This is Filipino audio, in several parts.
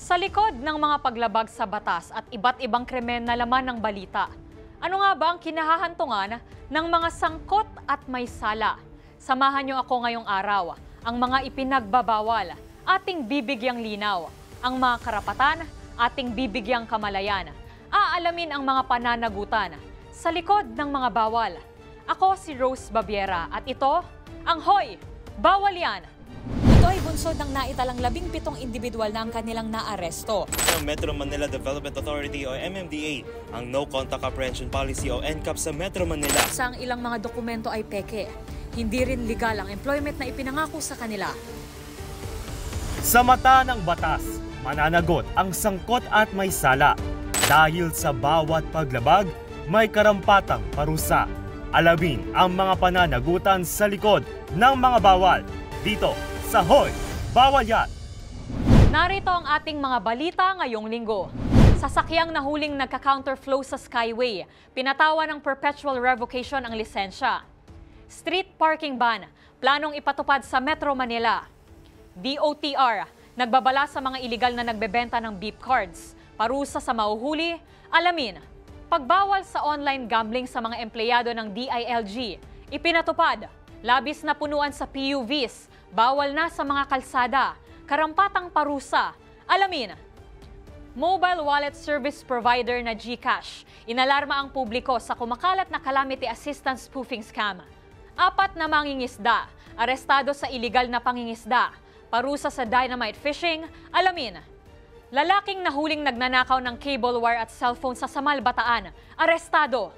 Sa likod ng mga paglabag sa batas at iba't ibang krimen na laman ng balita, ano nga ba ang kinahahantungan ng mga sangkot at may sala? Samahan niyo ako ngayong araw, ang mga ipinagbabawal, ating bibigyang linaw, ang mga karapatan, ating bibigyang kamalayan. Aalamin ang mga pananagutan sa likod ng mga bawal. Ako si Rose Babiera at ito ang Hoy! Bawal Yan! Ito ay bunsod ng naitalang 17 individual na ang kanilang naaresto. Ng Metro Manila Development Authority o MMDA ang No Contact Apprehension Policy o NCAP sa Metro Manila. Sa ang ilang mga dokumento ay peke, hindi rin legal ang employment na ipinangako sa kanila. Sa mata ng batas, mananagot ang sangkot at may sala. Dahil sa bawat paglabag, may karampatang parusa. Alamin ang mga pananagutan sa likod ng mga bawal dito sa Hoy! Bawal Yan! Narito ang ating mga balita ngayong linggo. Sasakyang nahuling nagka-counterflow sa Skyway, pinatawa ng perpetual revocation ang lisensya. Street parking ban, planong ipatupad sa Metro Manila. DOTR, nagbabala sa mga iligal na nagbebenta ng beep cards. Parusa sa mauhuli, alamin. Pagbawal sa online gambling sa mga empleyado ng DILG, ipinatupad. Labis na punuan sa PUVs, bawal na sa mga kalsada, karampatang parusa. Alamin. Mobile wallet service provider na GCash, inalarma ang publiko sa kumakalat na calamity assistance spoofing scam. 4 na mangingisda, arestado sa iligal na pangingisda. Parusa sa dynamite fishing, alamin. Lalaking nahuling nagnanakaw ng cable wire at cellphone sa Samal, Bataan, arestado.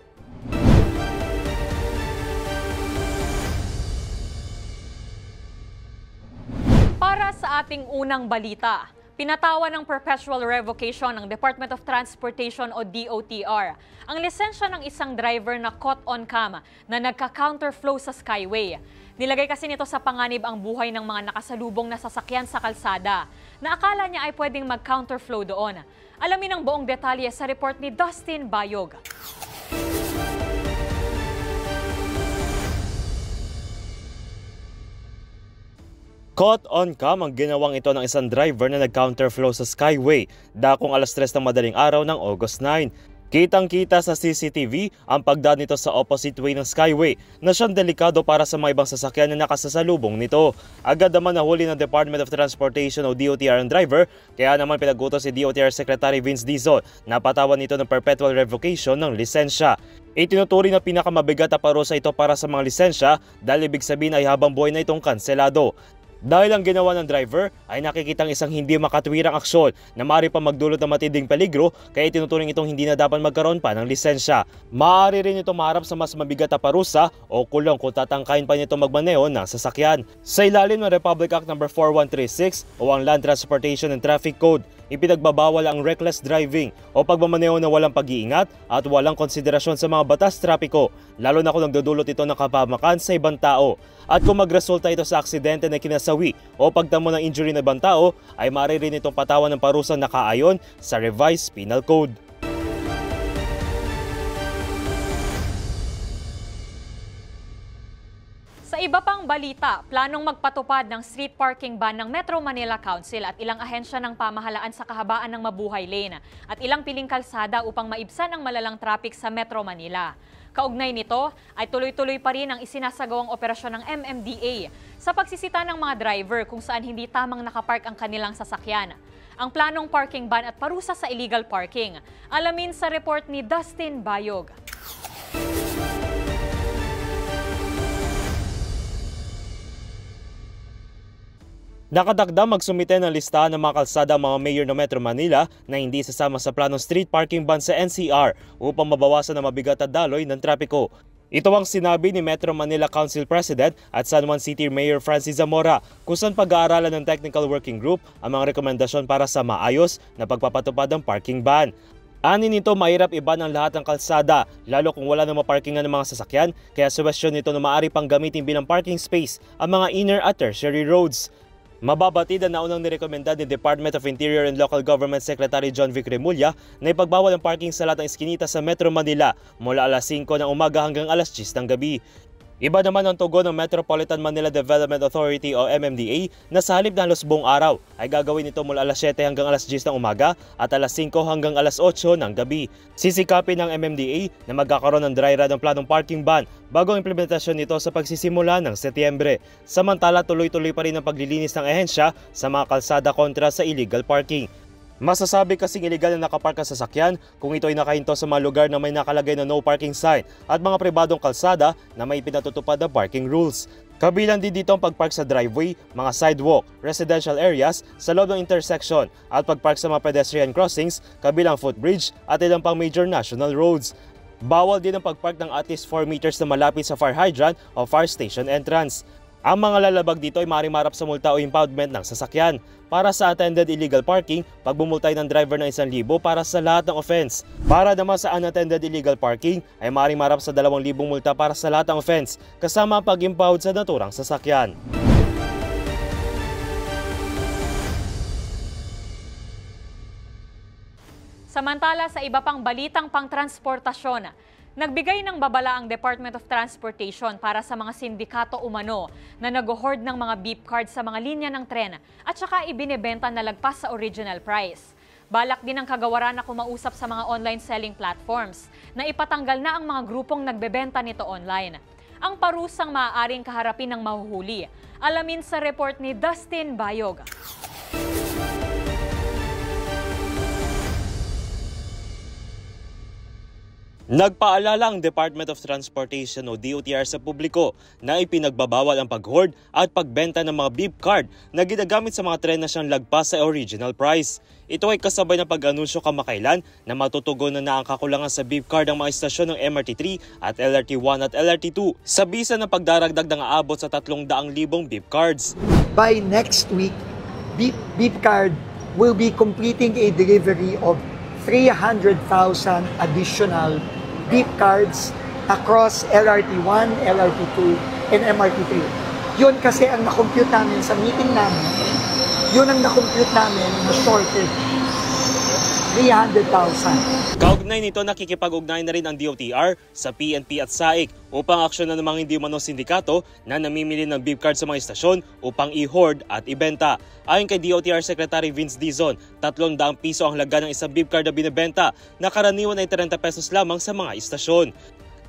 Para sa ating unang balita, pinatawa ng perpetual revocation ng Department of Transportation o DOTR ang lisensya ng isang driver na caught on cam na nagka-counterflow sa Skyway. Nilagay kasi nito sa panganib ang buhay ng mga nakasalubong na sasakyan sa kalsada na akala niya ay pwedeng mag-counterflow doon. Alamin ang buong detalye sa report ni Dustin Bayog. Caught on cam ang ginawang ito ng isang driver na nag-counterflow sa Skyway dakong alas 3 ng madaling araw ng August 9. Kitang-kita sa CCTV ang pagdaan nito sa opposite way ng Skyway na siyang delikado para sa mga ibang sasakyan na nakasasalubong nito. Agad naman nahuli ng Department of Transportation o DOTR ang driver, kaya naman pinagutos si DOTR Secretary Vince Dizon na patawan nito ng perpetual revocation ng lisensya. Itinuturing na pinakamabigat na parusa ito para sa mga lisensya dahil ibig sabihin ay habang buhay na itong kanselado. Dahil ang ginawa ng driver ay nakikitang isang hindi makatwirang aksyon na maaari pa magdulot ng matinding peligro kaya itinuturing itong hindi na dapat magkaroon pa ng lisensya. Maaari rin ito maharap sa mas mabigat na parusa o kulong kung tatangkayin pa nito magmaneho ng sasakyan. Sa ilalim ng Republic Act No. 4136 o ang Land Transportation and Traffic Code, ipinagbabawal ang reckless driving o pagmamaneho na walang pag-iingat at walang konsiderasyon sa mga batas trapiko, lalo na kung nagdudulot ito ng kapahamakan sa ibang tao. At kung magresulta ito sa aksidente na kinasawi o pagtamo ng injury ng ibang tao, ay maaari rin itong patawan ng parusang nakaayon sa Revised Penal Code. Sa iba pang balita, planong magpatupad ng street parking ban ng Metro Manila Council at ilang ahensya ng pamahalaan sa kahabaan ng Mabuhay Lane at ilang piling kalsada upang maibsan ang malalang traffic sa Metro Manila. Kaugnay nito ay tuloy-tuloy pa rin ang isinasagawang operasyon ng MMDA sa pagsisita ng mga driver kung saan hindi tamang nakapark ang kanilang sasakyan. Ang planong parking ban at parusa sa illegal parking. Alamin sa report ni Dustin Bayog. Nakadakdang magsumite ng listahan ng mga kalsada ang mga mayor ng Metro Manila na hindi sasama sa planong street parking ban sa NCR upang mabawasan ang mabigat na daloy ng trapiko. Ito ang sinabi ni Metro Manila Council President at San Juan City Mayor Francis Zamora kung saan pag-aaralan ng Technical Working Group ang mga rekomendasyon para sa maayos na pagpapatupad ng parking ban. Ani nito, mahirap iba ng lahat ng kalsada, lalo kung wala na maparkingan ng mga sasakyan, kaya suwestyon nito na maaari pang gamitin bilang parking space ang mga inner at tertiary roads. Mababatid na naunang nirekomenda ni Department of Interior and Local Government Secretary John Vic Remulla na ipagbawal ang parking sa lahat ng eskinita sa Metro Manila mula alas 5 ng umaga hanggang alas 10 ng gabi. Iba naman ang tugon ng Metropolitan Manila Development Authority o MMDA na sa halip na halos buong araw ay gagawin ito mula alas 7 hanggang alas 10 ng umaga at alas 5 hanggang alas 8 ng gabi. Sisikapin ng MMDA na magkakaroon ng dry run ng planong parking ban bago ang implementasyon nito sa pagsisimula ng Setyembre. Samantala tuloy-tuloy pa rin ang paglilinis ng ehensya sa mga kalsada kontra sa illegal parking. Masasabi kasing iligal na nakapark ang sasakyan kung ito ay nakahinto sa mga lugar na may nakalagay na no parking sign at mga pribadong kalsada na may pinatutupad na parking rules. Kabilang din dito ang pagpark sa driveway, mga sidewalk, residential areas, sa loob ng intersection at pagpark sa mga pedestrian crossings, kabilang footbridge at ilang pang major national roads. Bawal din ang pagpark ng at least 4 meters na malapit sa fire hydrant o fire station entrance. Ang mga lalabag dito ay maaaring marap sa multa o impoundment ng sasakyan. Para sa attended illegal parking, pagbumultay ng driver ng 1,000 para sa lahat ng offense. Para naman sa unattended illegal parking, ay maaaring marap sa 2,000 multa para sa lahat ng offense, kasama ang pag-impound sa naturang sasakyan. Samantala sa iba pang balitang pangtransportasyon, nagbigay ng babala ang Department of Transportation para sa mga sindikato umano na nag-hoard ng mga beep cards sa mga linya ng tren at saka ibinebenta na lagpas sa original price. Balak din ng kagawaran na kumausap sa mga online selling platforms na ipatanggal na ang mga grupong nagbebenta nito online. Ang parusang maaaring kaharapin ng mahuhuli. Alamin sa report ni Dustin Bayog. Nagpaalala ang Department of Transportation o DOTR sa publiko na ipinagbabawal ang pag-hoard at pagbenta ng mga beep card na ginagamit sa mga tren na siyang lagpas sa original price. Ito ay kasabay ng pag-anunsyo kamakailan na matutugunan na ang kakulangan sa beep card ng mga istasyon ng MRT3 at LRT1 at LRT2 sa bisa ng pagdaragdag ng aabot sa 300,000 beep cards. By next week, beep card will be completing a delivery of 300,000 additional beep cards across LRT1, LRT2, and MRT3. Yun kasi ang na-compute namin sa meeting namin, yun ang na-compute namin na shortage. 300,000. Kaugnay nito, nakikipag-ugnay na rin ang DOTR sa PNP at SAIC upang aksyonan ng mga hindi umano sindikato na namimili ng beep card sa mga istasyon upang i-hoard at ibenta. Ayon kay DOTR Secretary Vince Dizon, 300 piso ang halaga ng isang beep card na binibenta na karaniwan ay 30 pesos lamang sa mga istasyon.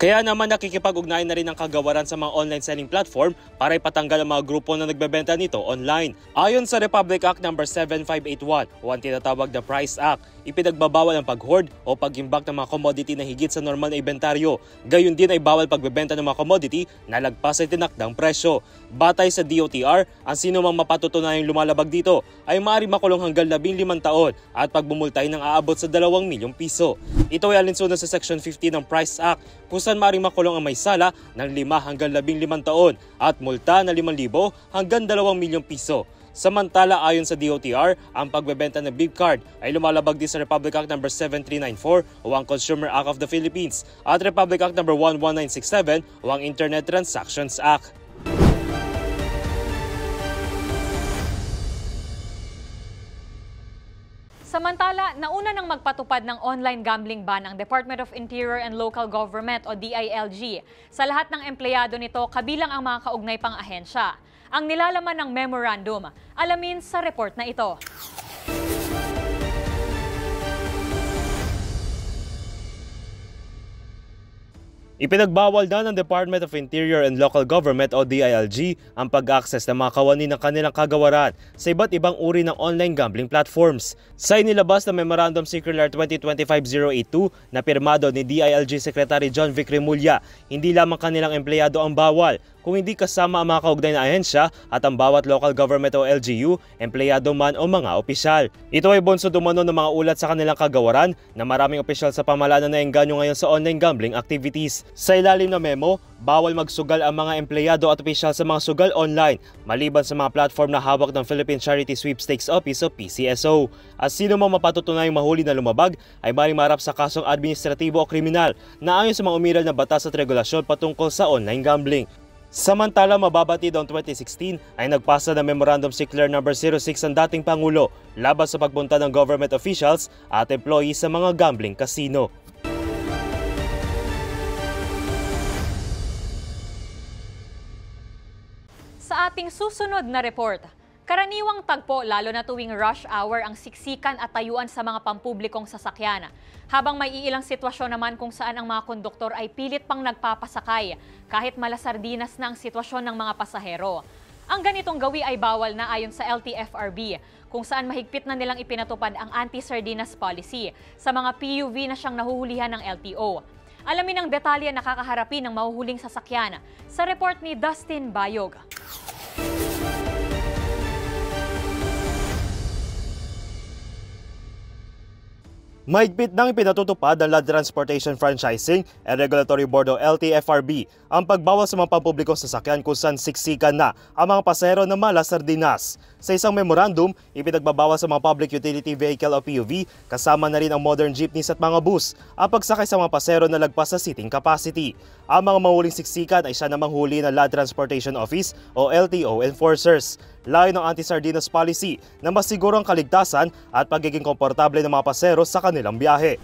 Kaya naman nakikipag-ugnayan na rin ang kagawaran sa mga online selling platform para ipatanggal ang mga grupo na nagbebenta nito online. Ayon sa Republic Act No. 7581 o ang tinatawag na Price Act, ipinagbabawal ang pag-hoard o pag-imbak ng mga commodity na higit sa normal na inventaryo. Gayon din ay bawal pagbebenta ng mga commodity na lagpas sa tinakdang presyo. Batay sa DOTR, ang sino mang mapatutunayang lumalabag dito ay maaaring makulong hanggang 15 taon at pagbumultay ng aabot sa 2 milyong piso. Ito ay alinsunod sa Section 50 ng Price Act kung saan maaaring makulong ang may sala ng 5 hanggang 15 taon at multa na 5,000 hanggang 2 milyong piso. Samantala, ayon sa DOTR, ang pagbebenta ng beep card ay lumalabag din sa Republic Act No. 7394 o ang Consumer Act of the Philippines at Republic Act No. 11967 o ang Internet Transactions Act. Samantala, nauna nang magpatupad ng online gambling ban ang Department of Interior and Local Government o DILG sa lahat ng empleyado nito kabilang ang mga kaugnay pang ahensya. Ang nilalaman ng memorandum, alamin sa report na ito. Ipinagbawal na ng Department of Interior and Local Government o DILG ang pag-access ng mga kawani ng kanilang kagawaran sa iba't ibang uri ng online gambling platforms. Sa inilabas na Memorandum Circular 2025-082 na pirmado ni DILG Secretary John Vic Remulla, hindi lamang kanilang empleyado ang bawal, kung hindi kasama ang mga kaugnay na ahensya at ang bawat local government o LGU, empleyado man o mga opisyal. Ito ay bunsod umano ng mga ulat sa kanilang kagawaran na maraming opisyal sa pamahalaan na naengganyo ngayon sa online gambling activities. Sa ilalim na memo, bawal magsugal ang mga empleyado at opisyal sa mga sugal online maliban sa mga platform na hawak ng Philippine Charity Sweepstakes Office o PCSO. At sino mang mapatutunayang mahuli na lumabag ay maaaring marap sa kasong administratibo o kriminal na ayon sa mga umiral na batas at regulasyon patungkol sa online gambling. Samantala, mababatid noong 2016 ay nagpasa ng Memorandum Circular No. 06 ang dating Pangulo laban sa pagpunta ng government officials at employees sa mga gambling casino. Sa ating susunod na report, karaniwang tagpo lalo na tuwing rush hour ang siksikan at tayuan sa mga pampublikong sasakyan. Habang may iilang sitwasyon naman kung saan ang mga konduktor ay pilit pang nagpapasakay kahit malasardinas na ang sitwasyon ng mga pasahero. Ang ganitong gawi ay bawal na ayon sa LTFRB, kung saan mahigpit na nilang ipinatupad ang anti-sardinas policy sa mga PUV na siyang nahuhulihan ng LTO. Alamin ang detalye na nakakaharapin ng mahuhuling sasakyan sa report ni Dustin Bayog. Mahigpit nang ipinatutupad ng Land Transportation Franchising and Regulatory Board o LTFRB ang pagbawal sa mga pampublikong sasakyan kung saan siksikan na ang mga pasahero na malasardinas. Sa isang memorandum, ipinagbabawal sa mga public utility vehicle o PUV kasama na rin ang modern jeepneys at mga bus ang pagsakay sa mga pasahero na lagpas sa seating capacity. Ang mga mahuling siksikan ay siya namang huli ng Land Transportation Office o LTO enforcers. Layo ng anti-sardinas policy na masiguro ang kaligtasan at pagiging komportable ng mga pasahero sa kanilang biyahe.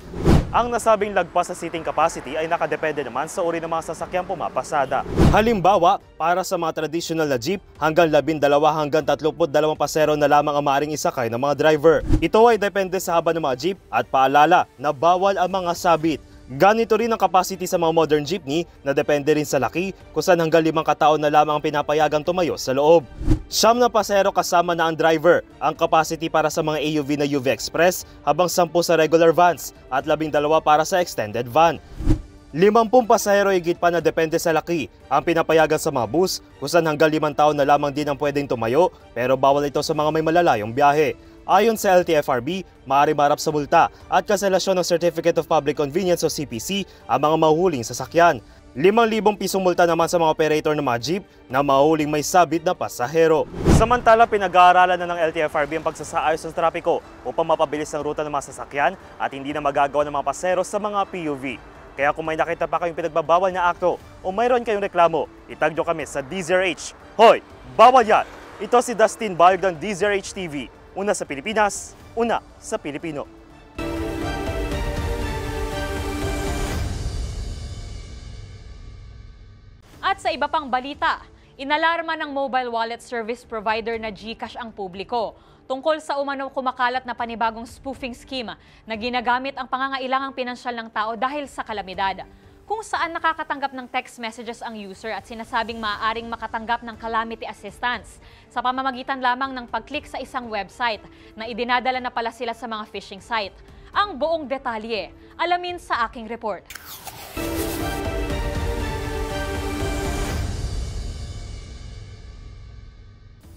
Ang nasabing lagpas sa seating capacity ay nakadepende naman sa uri ng mga sasakyang pumapasada. Halimbawa, para sa mga traditional na jeep, hanggang 12 hanggang 32 pasahero na lamang ang maaaring isakay ng mga driver. Ito ay depende sa haba ng mga jeep at paalala na bawal ang mga sabit. Ganito rin ang capacity sa mga modern jeepney na depende rin sa laki kung saan hanggang 5 katao na lamang ang pinapayagang tumayo sa loob. 9 na pasahero kasama na ang driver. Ang capacity para sa mga AUV na UV Express habang 10 sa regular vans at 12 para sa extended van. 50 pasahero higit pa na depende sa laki ang pinapayagan sa mga bus kung saan hanggang 5 taon na lamang din ang pwedeng tumayo pero bawal ito sa mga may malalayong biyahe. Ayon sa LTFRB, maaari marap sa multa at kanselasyon ng Certificate of Public Convenience o CPC ang mga mahuhuling sasakyan. 5,000 pisong multa naman sa mga operator ng mga jeep na mahuhuling may sabit na pasahero. Samantala, pinag-aaralan na ng LTFRB ang pagsasaayos sa trapiko upang mapabilis ang ruta ng mga sasakyan at hindi na magagawa ng mga pasahero sa mga PUV. Kaya kung may nakita pa kayong pinagbabawal na akto o mayroon kayong reklamo, itag nyo kami sa DZRH. Hoy, bawal yan! Ito si Dustin Bayog ng DZRH TV. Una sa Pilipinas, una sa Pilipino. At sa iba pang balita, inalarma ng mobile wallet service provider na GCash ang publiko tungkol sa umano kumakalat na panibagong spoofing scheme na ginagamit ang pangangailangang pinansyal ng tao dahil sa kalamidad, kung saan nakakatanggap ng text messages ang user at sinasabing maaaring makatanggap ng calamity assistance sa pamamagitan lamang ng pag-click sa isang website na idinadala na pala sila sa mga phishing site. Ang buong detalye, alamin sa aking report.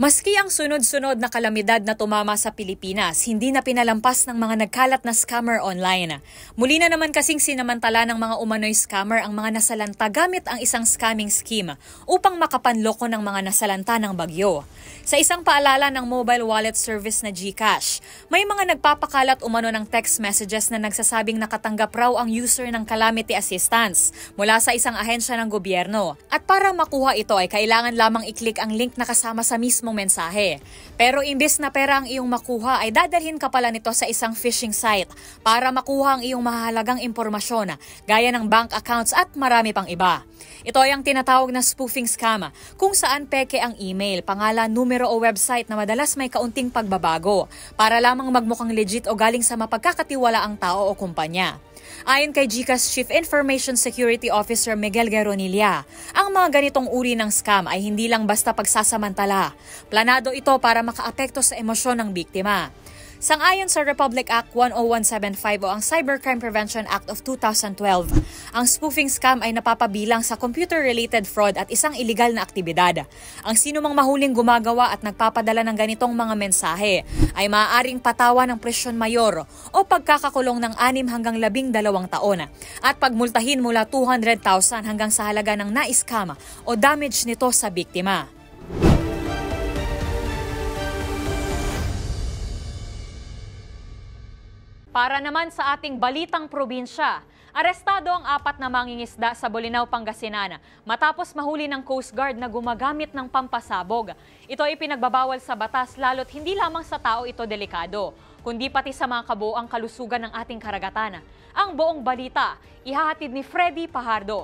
Maski ang sunod-sunod na kalamidad na tumama sa Pilipinas, hindi na pinalampas ng mga nagkalat na scammer online. Muli na naman kasing sinamantala ng mga umano'y scammer ang mga nasalanta gamit ang isang scamming scheme upang makapanloko ng mga nasalanta ng bagyo. Sa isang paalala ng mobile wallet service na GCash, may mga nagpapakalat umano ng text messages na nagsasabing nakatanggap raw ang user ng calamity assistance mula sa isang ahensya ng gobyerno. At para makuha ito ay kailangan lamang i-click ang link na kasama sa mismong mensahe. Pero imbes na pera ang iyong makuha ay dadalhin ka pala nito sa isang phishing site para makuha ang iyong mahalagang impormasyon gaya ng bank accounts at marami pang iba. Ito ay ang tinatawag na spoofing scam kung saan peke ang email, pangalan, numero o website na madalas may kaunting pagbabago para lamang magmukhang legit o galing sa mapagkakatiwalaang tao o kumpanya. Ayon kay GCash Chief Information Security Officer Miguel Garonilla, ang mga ganitong uri ng scam ay hindi lang basta pagsasamantala. Planado ito para makaapekto sa emosyon ng biktima. Sang-ayon sa Republic Act 10175 o ang Cybercrime Prevention Act of 2012, ang spoofing scam ay napapabilang sa computer-related fraud at isang iligal na aktibidad. Ang sinumang mahuling gumagawa at nagpapadala ng ganitong mga mensahe ay maaaring patawa ng presyon mayor o pagkakakulong ng 6 hanggang 12 taon at pagmultahin mula 200,000 hanggang sa halaga ng na-scam o damage nito sa biktima. Para naman sa ating balitang probinsya, arestado ang 4 na mangingisda sa Bolinao, Pangasinan matapos mahuli ng Coast Guard na gumagamit ng pampasabog. Ito ay pinagbabawal sa batas lalo't hindi lamang sa tao ito delikado, kundi pati sa mga kabuoang kalusugan ng ating karagatan. Ang buong balita, ihahatid ni Freddy Pajardo.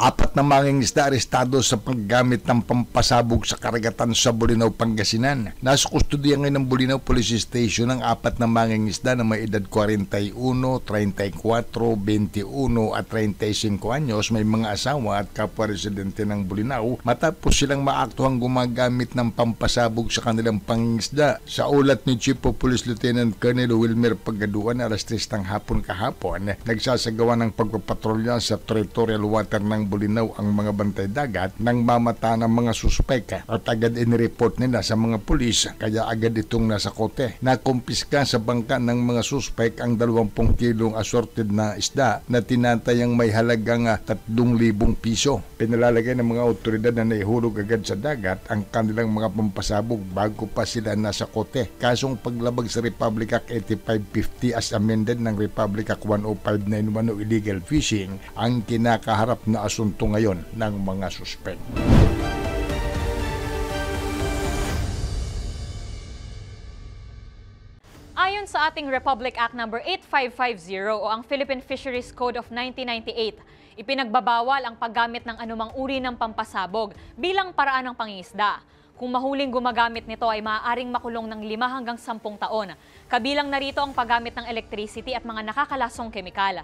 4 na mangingisda arestado sa paggamit ng pampasabog sa karagatan sa Bolinao, Pangasinan. Nasa kustodiya ngayon ng Bolinao Police Station ang 4 na mangingisda na may edad 41, 34, 21 at 35 anyos, may mga asawa at kapwa residente ng Bolinao matapos silang maaktuhang gumagamit ng pampasabog sa kanilang pangingisda. Sa ulat ni Chief of Police Lieutenant Colonel Wilmer Pagaduan, alas 3 ng hapon kahapon, nagsasagawa ng pagpapatrolya sa territorial water ng Bolinao ang mga bantay dagat nang mamata ng mga suspek at agad inireport nila sa mga pulis, kaya agad itong nasa kote. Nakumpiska sa bangka ng mga suspek ang 20 kilong assorted na isda na tinatayang may halagang 3,000 piso. Pinalalagay ng mga otoridad na naihulog agad sa dagat ang kanilang mga pampasabog bago pa sila nasa kote. Kasong paglabag sa Republic Act 8550 as amended ng Republic Act 10591 o illegal fishing ang kinakaharap na asunto ngayon ng mga suspek. Ayon sa ating Republic Act No. 8550 o ang Philippine Fisheries Code of 1998, ipinagbabawal ang paggamit ng anumang uri ng pampasabog bilang paraan ng pangingisda. Kung mahuling gumagamit nito ay maaaring makulong ng 5 hanggang 10 taon. Kabilang na rito ang paggamit ng electricity at mga nakakalasong kemikal.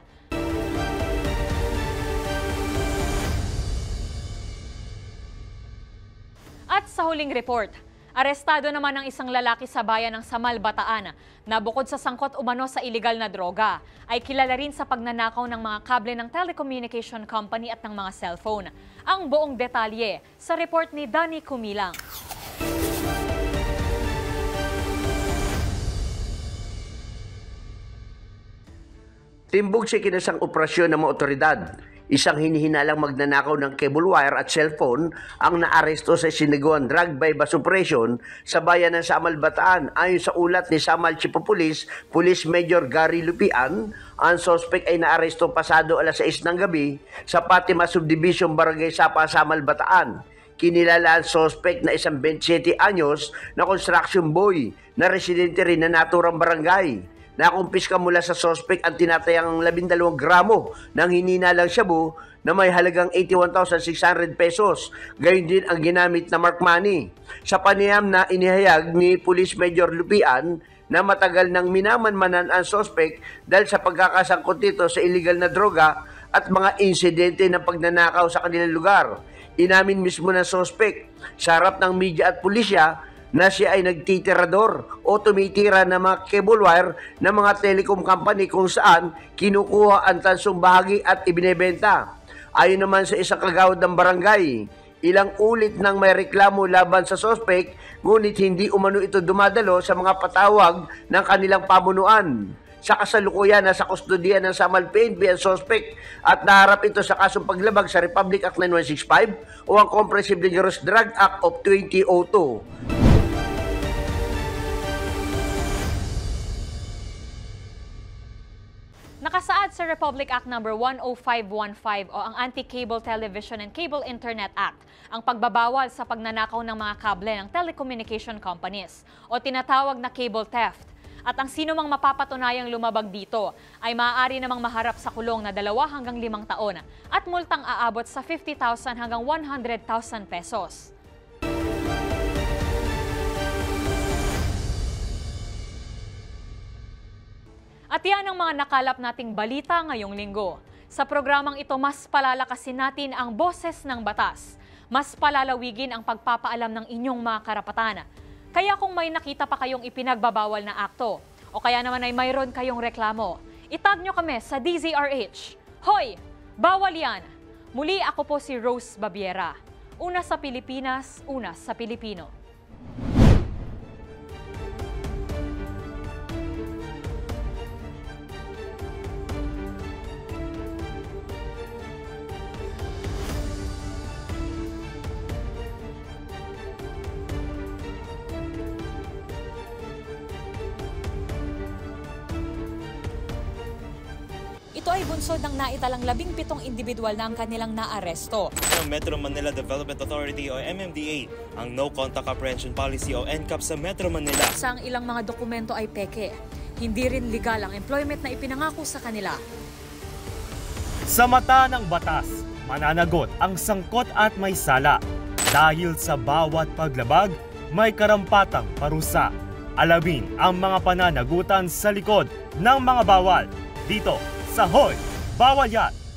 At sa huling report, arestado naman ang isang lalaki sa bayan ng Samal, Bataan na bukod sa sangkot umano sa iligal na droga, ay kilala rin sa pagnanakaw ng mga kable ng telecommunication company at ng mga cellphone. Ang buong detalye sa report ni Danny Kumilang. Timbog sa kinasang operasyon ng mga otoridad. Isang hinihinalang magnanakaw ng cable wire at cellphone ang naaresto sa siniguan drug bypass operation sa bayan ng Samal, Bataan. Ayon sa ulat ni Samal Chief of Police, Police Major Gary Lupian, ang suspect ay naaresto pasado alas 6 ng gabi sa Fatima Subdivision, Barangay Sapa, Samal, Bataan. Kinilala ang suspect na isang 27 anyos na construction boy na residente rin na naturang barangay. Nakumpiska mula sa suspect ang tinatayang 12 gramo ng hininalang shabu na may halagang 81,600 pesos. Gayon din ang ginamit na mark money. Sa panayam na inihayag ni Police Major Lupian na matagal nang minamanmanan ang suspect dahil sa pagkakasangkot nito sa illegal na droga at mga insidente ng pagnanakaw sa kanilang lugar. Inamin mismo ng suspect sa harap ng media at pulisya na siya ay nagtitirador o tumitira ng mga cable wire ng mga telecom company kung saan kinukuha ang tansong bahagi at ibinebenta. Ayon naman sa isang kagawad ng barangay, ilang ulit nang may reklamo laban sa suspect ngunit hindi umano ito dumadalo sa mga patawag ng kanilang pamunuan. Sa kasalukuyan, nasa kustodiya ng Samal PNP ang suspect at naharap ito sa kasong paglabag sa Republic Act 9165 o ang Comprehensive Dangerous Drug Act of 2002. Nakasaad sa Republic Act No. 10515 o ang Anti-Cable Television and Cable Internet Act ang pagbabawal sa pagnanakaw ng mga kable ng telecommunication companies o tinatawag na cable theft. At ang sino mang mapapatunayang lumabag dito ay maaari namang maharap sa kulong na 2 hanggang 5 taon at multang aabot sa 50,000 hanggang 100,000 pesos. At yan ang mga nakalap nating balita ngayong linggo. Sa programang ito, mas palalakasin natin ang boses ng batas. Mas palalawigin ang pagpapaalam ng inyong mga karapatan. Kaya kung may nakita pa kayong ipinagbabawal na akto, o kaya naman ay mayroon kayong reklamo, itag nyo kami sa DZRH. Hoy! Bawal yan! Muli ako po si Rose Babiera. Una sa Pilipinas, una sa Pilipino. Ito ay bunsod ng naitalang 17 individual na ang kanilang naaresto. Ang Metro Manila Development Authority o MMDA ang No Contact Apprehension Policy o NCAP sa Metro Manila. Sa ilang mga dokumento ay peke. Hindi rin legal ang employment na ipinangako sa kanila. Sa mata ng batas, mananagot ang sangkot at may sala. Dahil sa bawat paglabag, may karampatang parusa. Alamin ang mga pananagutan sa likod ng mga bawal dito sa Hoy! Bawal Yan!